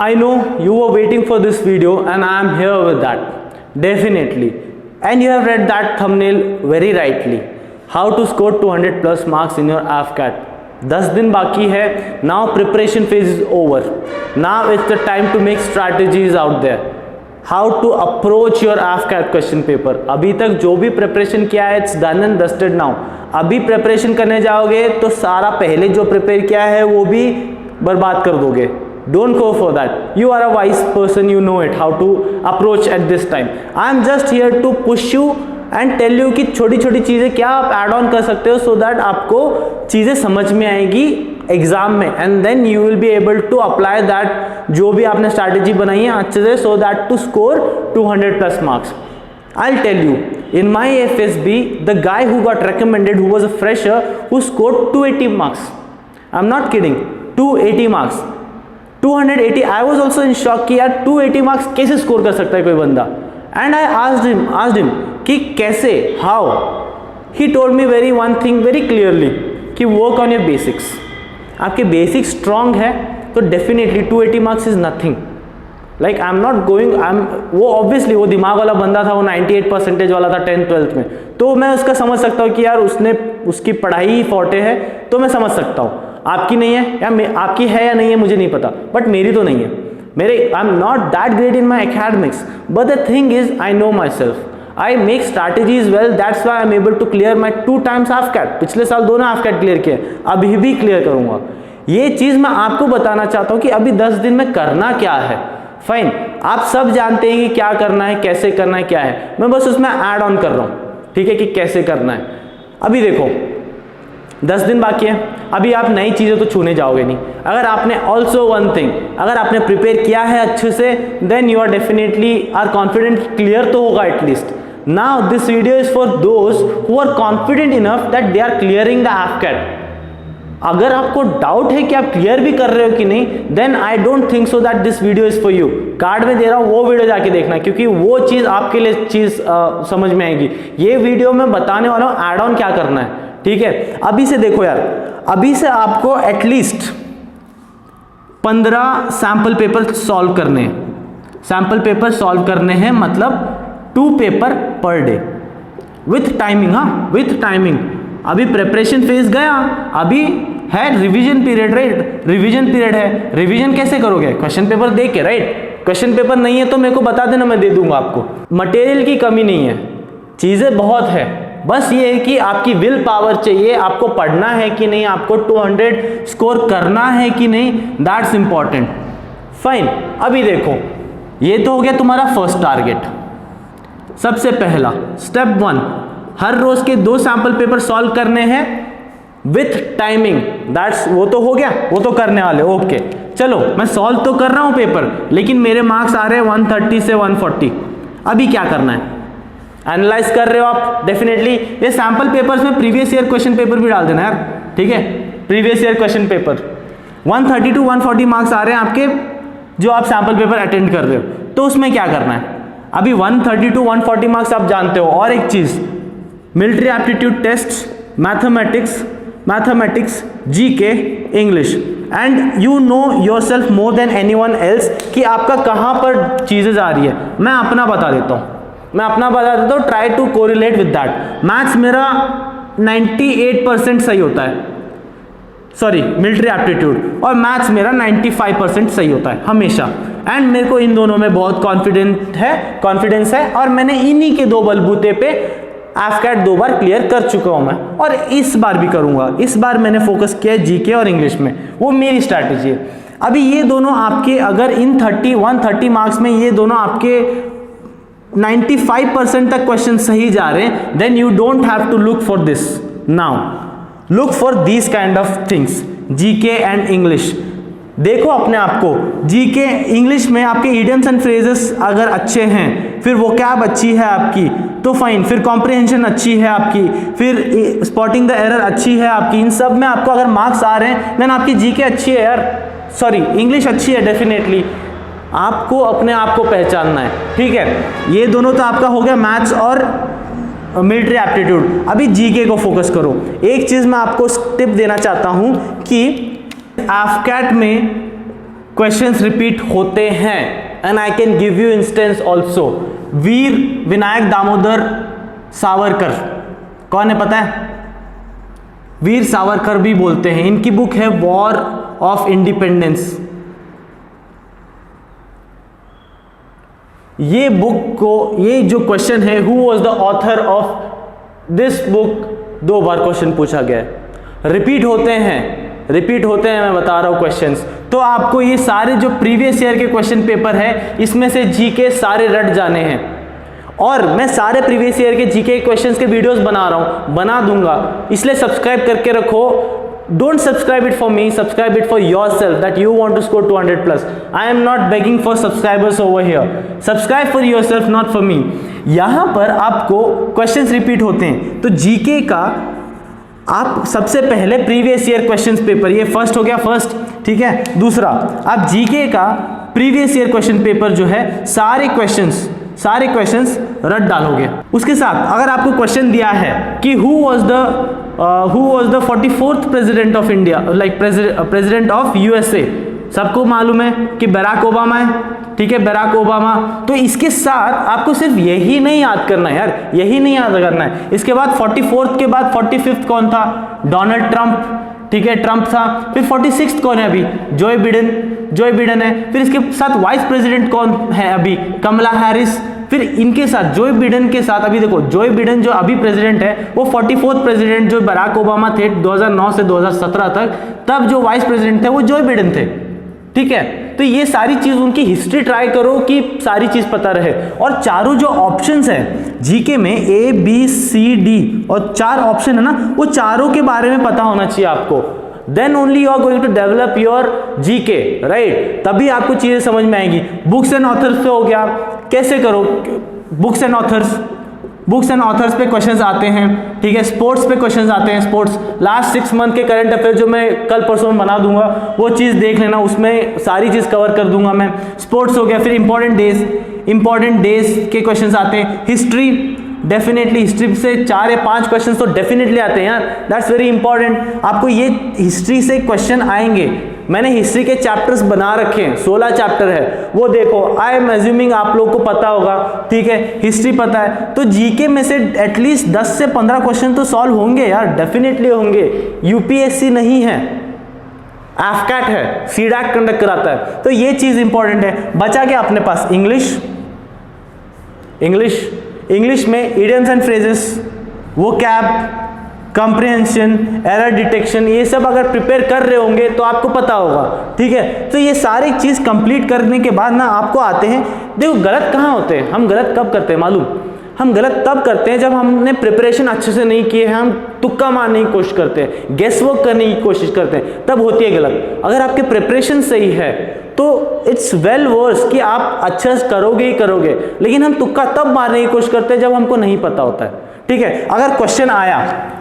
I know you were waiting for this video and I am here with that, definitely. And you have read that thumbnail very rightly. How to score 200 plus marks in your AFCAT. 10 दिन बाकी है. Now preparation phase is over. Now it's the time to make strategies out there. How to approach your AFCAT question paper. अभी तक जो भी preparation किया है it's done and dusted now. अभी प्रिपरेशन करने जाओगे तो सारा पहले जो प्रिपेयर किया है वो भी बर्बाद कर दोगे. Don't go for that. You are a wise person, you know it, how to approach at this time. I am just here to push you and tell you कि छोटी छोटी चीज़ें क्या आप add on कर सकते हो so that आपको चीज़ें समझ में आएगी एग्जाम में, and then you will be able to apply that जो भी आपने strategy बनाई है अच्छे से so that to score 200 plus marks. I'll tell you, in my FSB, the guy who got recommended, who was a fresher, who scored 280 marks. I'm not kidding, 280 marks. 280. I was also in shock कि यार 280 marks कैसे score कर सकता है कोई बंदा. And I asked him कि कैसे, how. He told me very one thing very clearly कि वर्क ऑन योर बेसिक्स. आपके बेसिक्स स्ट्रांग है तो definitely 280 marks is nothing. Like I am not going, वो ऑब्वियसली वो दिमाग वाला बंदा था, वो 98% वाला था 10th-12th में, तो मैं उसका समझ सकता हूँ कि यार उसकी पढ़ाई ही फॉर्टे है, तो मैं समझ सकता हूँ. आपकी नहीं है या आपकी है या नहीं है मुझे नहीं पता, बट मेरी तो नहीं है. I am not that great in my academics, but the thing is I know myself. I make strategies well, that's why I am able to clear my 2 times AFCAT. पिछले साल दोनों AFCAT clear किए, अभी भी clear करूंगा. ये चीज़ मैं आपको बताना चाहता हूँ कि अभी 10 दिन में करना क्या है. फाइन, आप सब जानते हैं कि क्या करना है, कैसे करना है, क्या है. मैं बस उसमें ऐड ऑन कर रहा हूँ, ठीक है, कि कैसे करना है. अभी देखो 10 दिन बाकी है, अभी आप नई चीज़ें तो छूने जाओगे नहीं. अगर आपने ऑल्सो वन थिंग, अगर आपने प्रिपेयर किया है अच्छे से, then you are definitely are confident, clear तो होगा at least. Now this video is for those who are confident enough that they are clearing the AFCAT. अगर आपको डाउट है कि आप क्लियर भी कर रहे हो कि नहीं, then I don't think so that this video is for you. Card में दे रहा हूँ, वो वीडियो जाके देखना, क्योंकि वो चीज़ आपके लिए चीज़ समझ में आएगी. ये वीडियो में बताने वाला हूँ एड ऑन क्या करना है, ठीक है. अभी से देखो यार, अभी से आपको एटलीस्ट 15 सैम्पल पेपर सॉल्व करने हैं. सैम्पल पेपर सॉल्व करने हैं मतलब 2 paper per day with timing. हाँ, विथ टाइमिंग. अभी प्रिपरेशन फेज गया, अभी है revision period, right. Revision period है. रिवीजन कैसे करोगे? क्वेश्चन पेपर देख के, राइट. क्वेश्चन पेपर नहीं है तो मेरे को बता देना, मैं दे दूंगा आपको. मटेरियल की कमी नहीं है, चीज़ें बहुत है, बस ये है कि आपकी विल पावर चाहिए. आपको पढ़ना है कि नहीं, आपको 200 स्कोर करना है कि नहीं, दैट्स इंपॉर्टेंट. फाइन, अभी देखो, ये तो हो गया तुम्हारा फर्स्ट टारगेट. सबसे पहला स्टेप 1, हर रोज के 2 सैंपल पेपर सॉल्व करने हैं विथ टाइमिंग. दैट्स, वो तो हो गया, वो तो करने वाले. ओके, चलो मैं सॉल्व तो कर रहा हूं पेपर, लेकिन मेरे मार्क्स आ रहे हैं 130 से 140. अभी क्या करना है? एनालाइज कर रहे हो आप, डेफिनेटली ये सैंपल पेपर्स में प्रीवियस ईयर क्वेश्चन पेपर भी डाल देना यार, ठीक है. Previous year question paper 130 to 140 marks आ रहे हैं आपके, जो आप सैंपल पेपर अटेंड कर रहे हो. तो उसमें क्या करना है? अभी 130 to 140 मार्क्स आप जानते हो. और एक चीज, military aptitude test, mathematics, GK, English, and you know yourself more than anyone else कि आपका कहाँ पर चीज़ें जा रही है. मैं अपना बता देता हूँ, try to correlate with that. Maths मेरा 98% सही होता है, सॉरी मिलिट्री एप्टीट्यूड, और मैथ्स मेरा 95% सही होता है हमेशा. एंड मेरे को इन दोनों में बहुत कॉन्फिडेंस है, और मैंने इन्हीं के 2 बलबूते पे AFCAT 2 बार क्लियर कर चुका हूं मैं, और इस बार भी करूंगा. इस बार मैंने फोकस किया है जीके और इंग्लिश में, वो मेरी स्ट्रैटेजी है. अभी ये दोनों आपके, अगर इन 130 मार्क्स में ये दोनों आपके 95% तक क्वेश्चन सही जा रहे हैं, then you don't have to look for this. Now look for these kind of things, GK and English. देखो अपने आप को, जीके इंग्लिश में आपके इडियम्स एंड फ्रेजेस अगर अच्छे हैं, फिर वोकैब अच्छी है आपकी, तो फाइन. फिर कॉम्प्रिहेंशन अच्छी है आपकी, फिर स्पॉटिंग द एरर अच्छी है आपकी. इन सब में आपको अगर मार्क्स आ रहे हैं, देन आपकी जीके अच्छी है यार, सॉरी इंग्लिश अच्छी है. डेफिनेटली आपको अपने आप को पहचानना है, ठीक है. ये दोनों तो आपका हो गया मैथ्स और मिलिट्री एप्टीट्यूड. अभी जीके को फोकस करो. एक चीज़ मैं आपको टिप देना चाहता हूँ कि AFCAT में क्वेश्चंस रिपीट होते हैं and I can give you instance also. Veer Vinayak Damodar Savarkar कौन है पता है? वीर सावरकर भी बोलते हैं। इनकी बुक है वॉर ऑफ इंडिपेंडेंस। ये बुक को, ये जो क्वेश्चन है, who was the author of this book, 2 bar question पूछा गया है। रिपीट होते हैं मैं बता रहा हूं क्वेश्चंस। तो आपको ये सारे जो प्रीवियस ईयर के क्वेश्चन पेपर है इसमें से जीके सारे रट जाने हैं। और मैं सारे प्रीवियस ईयर के जीके क्वेश्चंस के वीडियोस बना रहा हूं, बना दूंगा, इसलिए सब्सक्राइब करके रखो। Don't subscribe it for me, subscribe it for yourself that you want to score 200+. I am not begging for subscribers over here. Subscribe for yourself, not for me. यहां पर आपको क्वेश्चंस रिपीट होते हैं। तो GK का आप सबसे पहले प्रीवियस ईयर क्वेश्चंस पेपर, ये फर्स्ट हो गया, फर्स्ट, ठीक है। दूसरा, आप जीके का प्रीवियस ईयर क्वेश्चन पेपर जो है सारे क्वेश्चंस रट डालोगे। उसके साथ अगर आपको क्वेश्चन दिया है कि who was the 44th president of India, like president of USA, सबको मालूम है कि बराक ओबामा है, ठीक है, बराक ओबामा। तो इसके साथ आपको सिर्फ यही नहीं याद करना है यार, यही नहीं याद करना है। इसके बाद 44th के बाद 45th कौन था? डोनाल्ड ट्रंप, ठीक है, ट्रंप था। फिर 46th कौन है अभी? जोए बिडेन है। फिर इसके साथ वाइस प्रेसिडेंट कौन है अभी? कमला हैरिस। फिर इनके साथ जोए बिडेन के साथ अभी देखो, जोए बिडेन जो अभी प्रेसिडेंट है वो 44th प्रेसिडेंट जो बराक ओबामा थे 2009 से 2017 तक, तब जो वाइस प्रेसिडेंट थे वो जोए बिडेन थे, ठीक है। तो ये सारी चीज उनकी हिस्ट्री ट्राई करो कि सारी चीज पता रहे। और चारों जो ऑप्शंस है जीके में, A B C D और 4 ऑप्शन है ना, वो चारों के बारे में पता होना चाहिए आपको। Then only you are going to develop your GK, right? तभी आपको चीजें समझ में आएगी। बुक्स एंड ऑथर्स पे हो गया, कैसे करो? बुक्स एंड ऑथर्स पे क्वेश्चंस आते हैं, ठीक है। स्पोर्ट्स पे क्वेश्चंस आते हैं, स्पोर्ट्स लास्ट 6 मंथ के करंट अफेयर जो मैं कल परसों में बना दूंगा, वो चीज देख लेना, उसमें सारी चीज कवर कर दूंगा मैं। स्पोर्ट्स हो गया। फिर इंपॉर्टेंट डेज के क्वेश्चंस आते हैं। हिस्ट्री, डेफिनेटली हिस्ट्री से 4 या 5 क्वेश्चन तो डेफिनेटली आते हैं यार, दैट्स वेरी इंपॉर्टेंट। आपको ये हिस्ट्री से क्वेश्चन आएंगे। मैंने हिस्ट्री के चैप्टर्स बना रखे हैं, 16 चैप्टर है, वो देखो। आई एम अज्यूमिंग आप लोग को पता होगा, ठीक है, हिस्ट्री पता है। तो जीके में से एटलीस्ट 10 से 15 क्वेश्चन तो सॉल्व होंगे यार, डेफिनेटली होंगे। यूपीएससी नहीं है, एफकैट है, सीडैक कंडक्ट कराता है। तो ये चीज इंपॉर्टेंट है। बचा क्या अपने पास? इंग्लिश में idioms and phrases, vocab, comprehension, error detection, ये सब अगर प्रिपेयर कर रहे होंगे तो आपको पता होगा, ठीक है। तो ये सारी चीज कंप्लीट करने के बाद ना आपको आते हैं। देखो गलत कहाँ होते हैं, हम गलत कब करते हैं मालूम? हम गलत तब करते हैं जब हमने प्रिपरेशन अच्छे से नहीं किए हैं, हम तुक्का मारने की कोशिश करते हैं, गेस वर्क करने की कोशिश करते हैं, तब होती है गलत। अगर आपके प्रिपरेशन सही है तो इट्स वेल वर्स कि आप अच्छा करोगे ही करोगे, लेकिन हम तुक्का तब मारने की कोशिश करते हैं जब हमको नहीं पता होता है, ठीक है। अगर क्वेश्चन आया,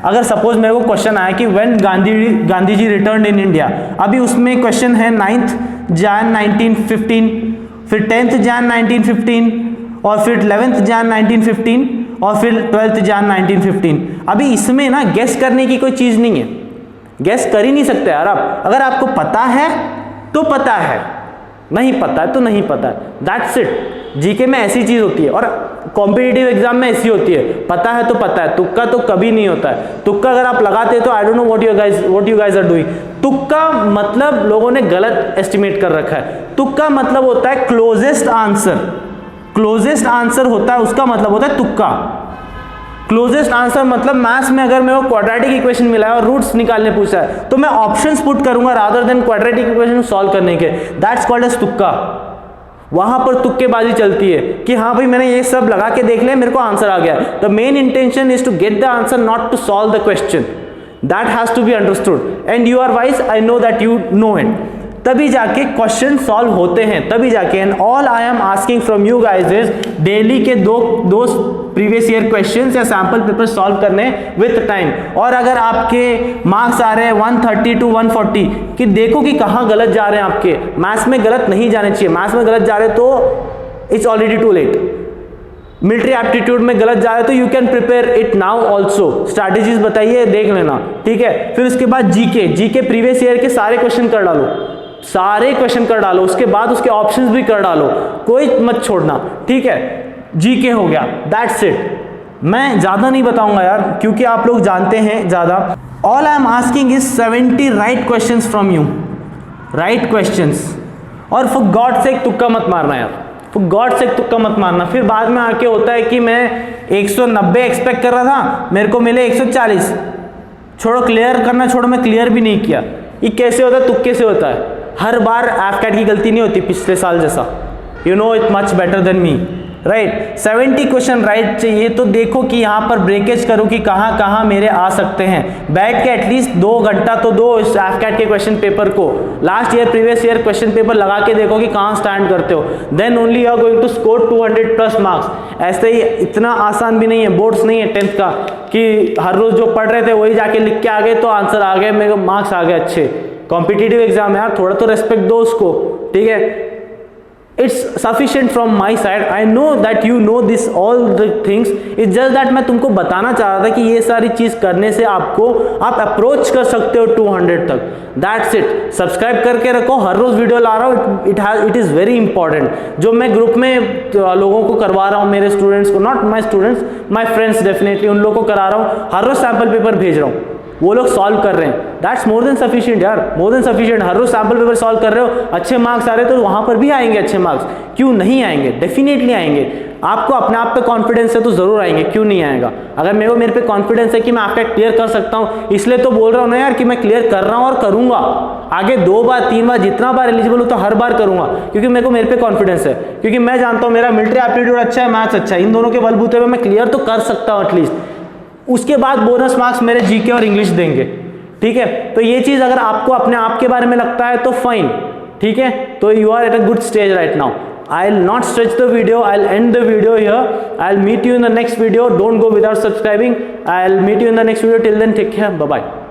अगर सपोज मेरे को क्वेश्चन आया कि when Gandhi ji return in India, अभी उसमें क्वेश्चन है 9th Jan 1915, फिर 10th Jan 1915, और फिर 11th Jan 1915, और फिर 12th Jan 1915। अभी इसमें ना गेस करने की कोई चीज नहीं है, गेस कर ही नहीं सकते यार आप। अगर आपको पता है तो पता है, नहीं पता है तो नहीं पता है, दैट्स इट। जीके में ऐसी चीज होती है और कॉम्पिटिटिव एग्जाम में ऐसी होती है, पता है तो पता है, तुक्का तो कभी नहीं होता है। तुक्का अगर आप लगाते तो I don't know what you guys are doing. तुक्का मतलब लोगों ने गलत एस्टिमेट कर रखा है। तुक्का मतलब होता है क्लोजेस्ट आंसर होता है, उसका मतलब होता है तुक्का। क्लोजेस्ट आंसर मतलब मैथ्स में अगर मेरे को क्वाड्रेटिक इक्वेशन मिला है और रूट्स निकालने पूछा है तो मैं ऑप्शंस पुट करूंगा rather than quadratic equation solve करने के, दैट्स कॉल्ड एज तुक्का। वहां पर तुक्केबाजी चलती है कि हाँ भाई मैंने ये सब लगा के देख लिया, मेरे को आंसर आ गया। The main intention is to get the answer, not to solve the question. That has to be understood and you are wise, I know that you know it. तभी जाके क्वेश्चन सॉल्व होते हैं, तभी जाके। And all I am asking from you guys is daily के दो previous year questions या sample paper solve करने विथ टाइम। और अगर आपके मार्क्स आ रहे हैं 130 to 140, कि देखो कि कहाँ गलत जा रहे हैं आपके। मैथ्स में गलत नहीं जाने चाहिए, मैथ्स में गलत जा रहे तो it's already too late. Military aptitude में गलत जा रहे तो you can prepare it now also, strategies बताइए, देख लेना, ठीक है। फिर उसके बाद जीके प्रीवियस ईयर के सारे क्वेश्चन कर डालो, सारे क्वेश्चन कर डालो, उसके बाद उसके ऑप्शंस भी कर डालो, कोई मत छोड़ना, ठीक है। जीके हो गया, दैट्स इट। मैं ज़्यादा नहीं बताऊंगा यार, क्योंकि आप लोग जानते हैं ज़्यादा। All I am asking is 70 right questions from you, right questions. और फॉर गॉड सेक तुक्का मत मारना यार, फॉर गॉड सेक तुक्का मत मारना। फिर बाद में आके होता है कि मैं 190 एक्सपेक्ट कर रहा था, मेरे को मिले 140। छोड़ो, क्लियर करना छोड़ो, मैं क्लियर भी नहीं किया। ये कैसे होता है? तुक्के से होता है। हर बार एफकैट की गलती नहीं होती पिछले साल जैसा। You know it much better than me, right. 70 question right चाहिए, तो देखो कि यहाँ पर ब्रेकेज करो कि कहाँ कहाँ मेरे आ सकते हैं। बैठ के एटलीस्ट 2 घंटा तो दो इस एफकैट के क्वेश्चन पेपर को, last year previous year question paper लगा के देखो कि कहाँ स्टैंड करते हो। Then only you are going to score 200+ marks. ऐसे ही इतना आसान भी नहीं है, बोर्ड्स नहीं है 10th का कि हर रोज जो पढ़ रहे थे वही जाके लिख के आ गए तो आंसर आ गए, मेरे मार्क्स आ गए अच्छे। कॉम्पिटिटिव एग्जाम है यार, थोड़ा तो रेस्पेक्ट दो उसको, ठीक है। It's sufficient from my side. I know that you know this all the things. It's just that मैं तुमको बताना चाह रहा था कि ये सारी चीज़ करने से आपको आप अप्रोच कर सकते हो 200 तक। That's it. सब्सक्राइब करके रखो, हर रोज वीडियो ला रहा हूँ। It is very important. जो मैं ग्रुप में लोगों को करवा रहा हूँ, मेरे स्टूडेंट्स को, not my students, my friends definitely, उन लोगों को करा रहा हूँ। हर रोज सैम्पल पेपर भेज रहा हूँ, वो लोग सॉल्व कर रहे हैं। दैट्स मोर देन सफिशिएंट यार, मोर देन सफिशिएंट। हर रोज सैम्पल पेपर सॉल्व कर रहे हो, अच्छे मार्क्स आ रहे तो वहां पर भी आएंगे अच्छे मार्क्स। क्यों नहीं आएंगे? डेफिनेटली आएंगे। आपको अपने आप पे कॉन्फिडेंस है तो जरूर आएंगे, क्यों नहीं आएगा? अगर मेरे पे कॉन्फिडेंस है कि मैं आपका क्लियर कर सकता हूँ, इसलिए तो बोल रहा हूँ ना यार कि मैं क्लियर कर रहा हूँ और करूंगा आगे 2 बार 3 बार, जितना बार एलिजिबल हो तो हर बार करूंगा, क्योंकि मेरे पे कॉन्फिडेंस है। क्योंकि मैं जानता हूँ मेरा मिलिट्री एप्टीट्यूड अच्छा है, मैथ्स अच्छा है, इन दोनों के बलबूते पे मैं क्लियर तो कर सकता हूँ एटलीस्ट। उसके बाद बोनस मार्क्स मेरे जीके और इंग्लिश देंगे, ठीक है। तो ये चीज अगर आपको अपने आप के बारे में लगता है तो फाइन, ठीक है। तो you are at a good stage right now. I'll not stretch the video. I'll end the video here. I'll meet you in the next video. Don't go without subscribing. I'll meet you in the next video. Till then, take care. Bye bye.